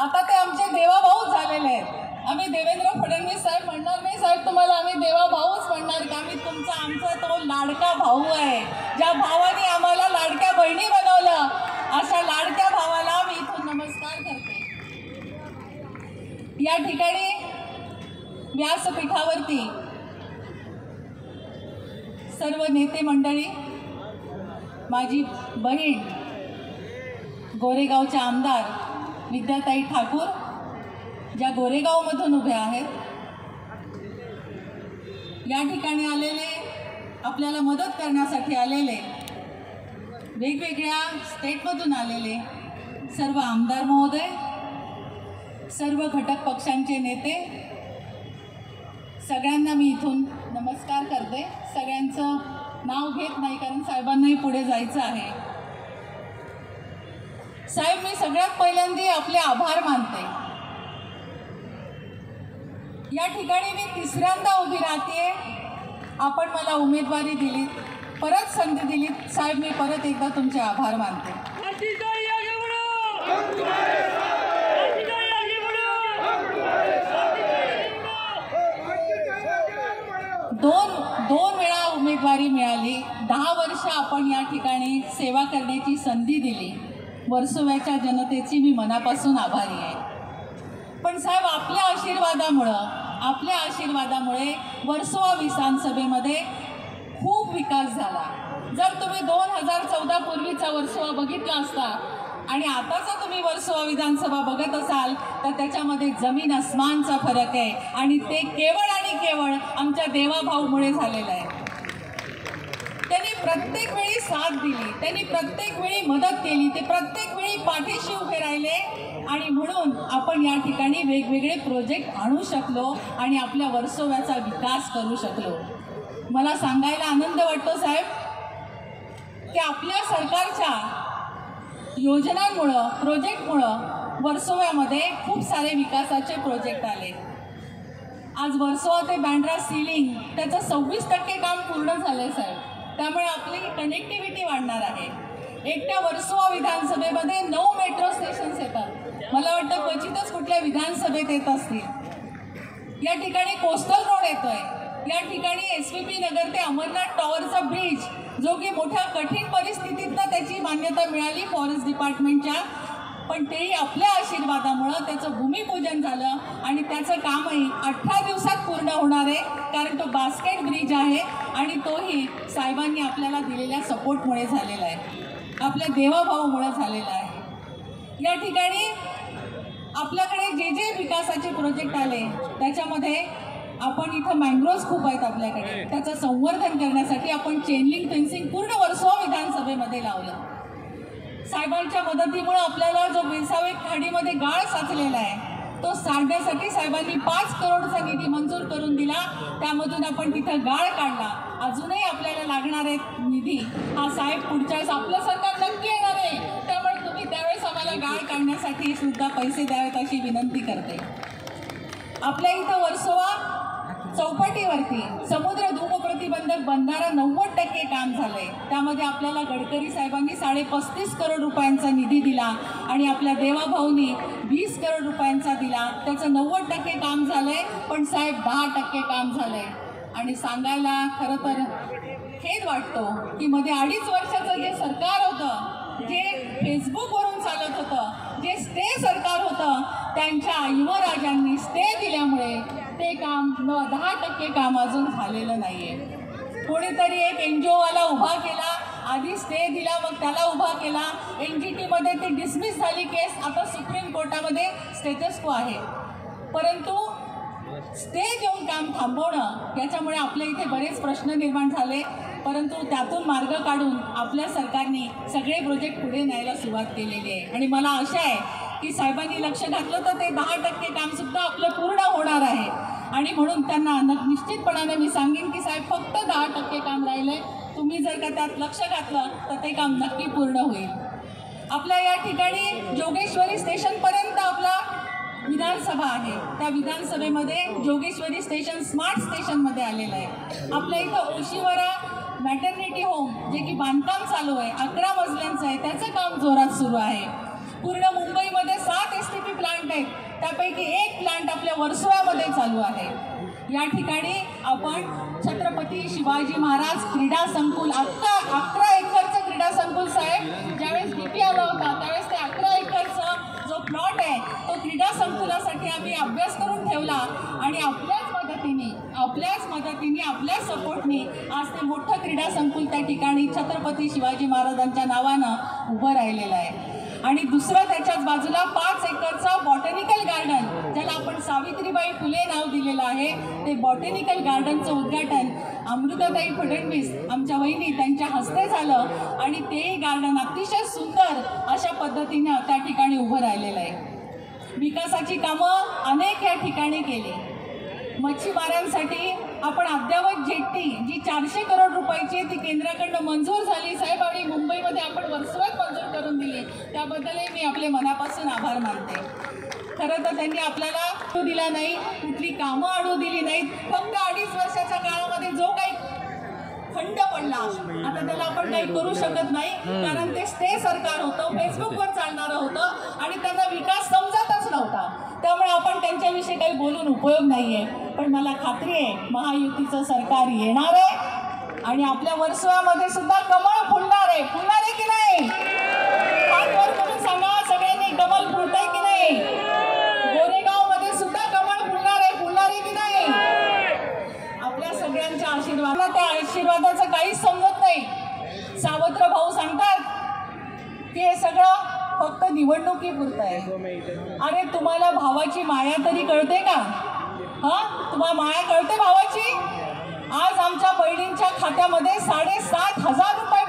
आता ते आमचे देवाभाऊच झालेले आहेत। आम्ही देवेंद्र फडणवीस साहेब म्हणणार नाही साहेब तुम्हाला, आम्ही देवाभाऊच म्हणणार का? आम्ही तुमचा आमचा तो लाडका भाऊ आहे। ज्या भावाने आम्हाला लाडक्या बहिणी बनवलं, अशा लाडक्या भावाला मी इथून नमस्कार करते। या ठिकाणी व्यासपीठावरती सर्व नेते मंडळी, माझी बहीण गोरेगावच्या आमदार विद्याताई ठाकूर ज्या गोरेगावमधून उभ्या आहेत, या ठिकाणी आलेले, आपल्याला मदत करण्यासाठी आलेले, वेगवेगळ्या स्टेटमधून आलेले सर्व आमदार महोदय, सर्व घटक पक्षांचे नेते, सगळ्यांना मी इथून नमस्कार करते। सगळ्यांचं नाव घेत नाही कारण साहेबांनाही पुढे जायचं आहे। साहेब, मी सगळ्यात पहिल्यांदा आपले आभार मानते। या ठिकाणी मी तिसऱ्यांदा उभी राहते। आपण मला उमेदवारी दिली, परत संधी दिली साहेब, मी परत एकदा तुमचे आभार मानते। दोन वेळा उमेदवारी मिळाली, 10 वर्ष आपण या ठिकाणी सेवा करण्याची संधी दिली। वर्सोव्याच्या जनतेची मी मनापासून आभारी आहे। पण साहेब, आपल्या आशीर्वादामुळे वर्सोवा विधानसभेमध्ये खूप विकास झाला। जर तुम्ही 2014 पूर्वीचा वर्सोवा बघितला असता आणि आताचा तुम्ही वर्सोवा विधानसभा बघत असाल तर त्याच्यामध्ये जमीन आसमानचा फरक आहे आणि ते केवळ आणि केवळ आमच्या देवाभाऊमुळे झालेलं आहे। त्यांनी प्रत्येक वेळी साथ दिली, त्यांनी प्रत्येक वेळी मदत केली, ते प्रत्येक वेळी पाठीशी उभे राहिले आणि म्हणून आपण या ठिकाणी वेगवेगळे प्रोजेक्ट आणू शकलो आणि आपल्या वर्सोव्याचा विकास करू शकलो। मला सांगायला आनंद वाटतो साहेब की आपल्या सरकारच्या योजनांमुळं, प्रोजेक्टमुळं वर्सोव्यामध्ये खूप सारे विकासाचे प्रोजेक्ट आले। आज वर्सोवा ते बँड्रा सीलिंग त्याचं 26% काम पूर्ण झालं साहेब, त्यामुळे आपली कनेक्टिव्हिटी वाढणार आहे। एकट्या वर्सोवा विधानसभेमध्ये 9 मेट्रो स्टेशन्स येतात, मला वाटतं क्वचितच कुठल्या विधानसभेत येत असतील। या ठिकाणी कोस्टल रोड येतोय, या ठिकाणी SVP नगर ते अमरनाथ टॉवरचा ब्रिज, जो की मोठ्या कठीण परिस्थितीतनं त्याची मान्यता मिळाली फॉरेस्ट डिपार्टमेंटच्या, पण तेही आपल्या आशीर्वादामुळं त्याचं भूमिपूजन झालं आणि त्याचं कामही 18 दिवसात पूर्ण होणार आहे, कारण तो बास्केट ब्रिज आहे आणि तोही साहेबांनी आपल्याला दिलेल्या सपोर्टमुळे झालेला आहे, आपल्या देवाभाऊमुळे झालेला आहे। या ठिकाणी आपल्याकडे जे विकासाचे प्रोजेक्ट आले त्याच्यामध्ये आपण इथं मँग्रोव्ज खूप आहेत आपल्याकडे, त्याचं संवर्धन करण्यासाठी आपण चेनलिंग फेन्सिंग पूर्ण वर्सोवा विधानसभेमध्ये लावलं। साहेबांच्या मदतीमुळे आपल्याला जो वेसावे खाडीमध्ये गाळ साचलेला आहे तो साधण्यासाठी साहेबांनी 5 करोडचा निधी मंजूर करून दिला, त्यामधून आपण तिथं गाळ काढला। अजूनही आपल्याला लागणार आहे निधी, हा साहेब पुढच्या वेळेस आपलं सरकार नक्की येणार आहे, त्यामुळे तुम्ही त्यावेळेस आम्हाला गाळ काढण्यासाठी सुद्धा पैसे द्यावेत अशी विनंती करते। आपल्या इथं वर्सोवा चौपाटीवरती समुद्र धूम प्रतिबंधक बंधारा 90% काम झालंय, त्यामध्ये आपल्याला गडकरी साहेबांनी 35.5 करोड रुपयांचा निधी दिला आणि आपल्या देवाभाऊनी 20 करोड रुपयांचा दिला, त्याचं 90% काम झालंय, पण साहेब 10% काम झालंय। आणि सांगायला खरं तर खेद वाटतो की मध्ये 2.5 वर्षाचं जे सरकार होतं, जे फेसबुकवरून चालत होतं, जे स्टे सरकार होतं, त्यांच्या युवराजांनी स्टे दिल्यामुळे ते काम 10% काम अजून झालेलं नाही आहे। कोणीतरी एक NGOवाला उभा केला, आधी स्टे दिला मग त्याला उभा केला, NGTमध्ये ती डिसमिस झाली केस, आता सुप्रीम कोर्टामध्ये स्टेटस को आहे। परंतु स्टे देऊन काम थांबवणं याच्यामुळे आपल्या इथे बरेच प्रश्न निर्माण झाले, परंतु त्यातून मार्ग काढून आपल्या सरकारने सगळे प्रोजेक्ट पुढे न्यायला सुरुवात केलेली आहे। आणि मला आशा आहे की साहेबांनी लक्ष घातलं तर ते 10% कामसुद्धा आपलं पूर्ण होणार आहे आणि म्हणून त्यांना निश्चितपणाने मी सांगेन की साहेब फक्त 10% काम राहिलंय, तुम्ही जर का त्यात लक्ष घातलं तर ते काम नक्की पूर्ण होईल। आपल्या या ठिकाणी जोगेश्वरी स्टेशनपर्यंत आपला विधानसभा आहे, त्या विधानसभेमध्ये जोगेश्वरी स्टेशन स्मार्ट स्टेशनमध्ये आलेलं आहे। आपल्या इथं ओशीवरा मॅटर्निटी होम जे की बांधकाम चालू आहे, 11 मजल्यांचं आहे, त्याचं काम जोरात सुरू आहे। पूर्ण मुंबईमध्ये 7 STP प्लांट प्लांट आहेत त्यापैकी एक प्लांट आपल्या वर्सोव्यामध्ये चालू आहे। या ठिकाणी आपण छत्रपती शिवाजी महाराज क्रीडा संकुल 11 एकरचं क्रीडा संकुल साहेब ज्यावेळेस DP आला होता त्यावेळेस ते 11 एकरचा जो प्लॉट आहे तो क्रीडा संकुलासाठी आम्ही अभ्यास करून ठेवला आणि आपल्याच मदतीने आपल्याच सपोर्टने आज ते मोठं क्रीडा संकुल त्या ठिकाणी छत्रपती शिवाजी महाराजांच्या नावानं उभं राहिलेलं आहे। आणि दुसरं त्याच्याच बाजूला 5 एकरचा बॉटॅनिकल गार्डन ज्याला आपण सावित्रीबाई फुले नाव दिलेलं आहे ते बॉटॅनिकल गार्डनचं उद्घाटन अमृताताई फडणवीस आमच्या वहिनी त्यांच्या हस्ते झालं आणि ते गार्डन अतिशय सुंदर अशा पद्धतीनं त्या ठिकाणी उभं राहिलेलं आहे। विकासाची कामं अनेक या ठिकाणी केली। मच्छीमारांसाठी आपण अद्यावत जेट्टी जी 400 करोड रुपयाची ती केंद्राकडनं मंजूर झाली साहेब आणि मुंबईमध्ये आपण वर्सोव्यात मंजूर करून दिली त्याबद्दलही मी आपले मनापासून आभार मानते। खरं तर त्यांनी आपल्याला अडू दिला नाही, कुठली कामं अडू दिली नाहीत। फक्त 2.5 वर्षाच्या काळामध्ये जो काही खंड पडला आता त्याला आपण काही करू शकत नाही कारण ते स्टे सरकार होतं, फेसबुकवर चालणारं होतं आणि त्यांना विकास समजतच नव्हता। त्यामुळे आपण त्यांच्याविषयी काही बोलून उपयोग नाहीये। पण मला खात्री आहे महायुतीचं सरकार येणार आहे आणि आपल्या वर्सोव्यामध्ये सुद्धा कमळ फुलणार आहे की नाही? हात वर करून सांगा सगळ्यांनी, कमळ फुलतंय की नाही? गोरेगावमध्ये सुद्धा कमळ फुलणार आहे की नाही? आपल्या सगळ्यांच्या आशीर्वादाला त्या आशीर्वादाचं काहीच समजत नाही। सावत्र भाऊ सांगतात की हे सगळं फक्त निवडणुकीपुरतं आहे। अरे तुम्हाला भावाची माया तरी कळते का? तुम्हाला माया कळते भावाची? आज आमच्या बहिणींच्या खात्यामध्ये 7,500 रुपये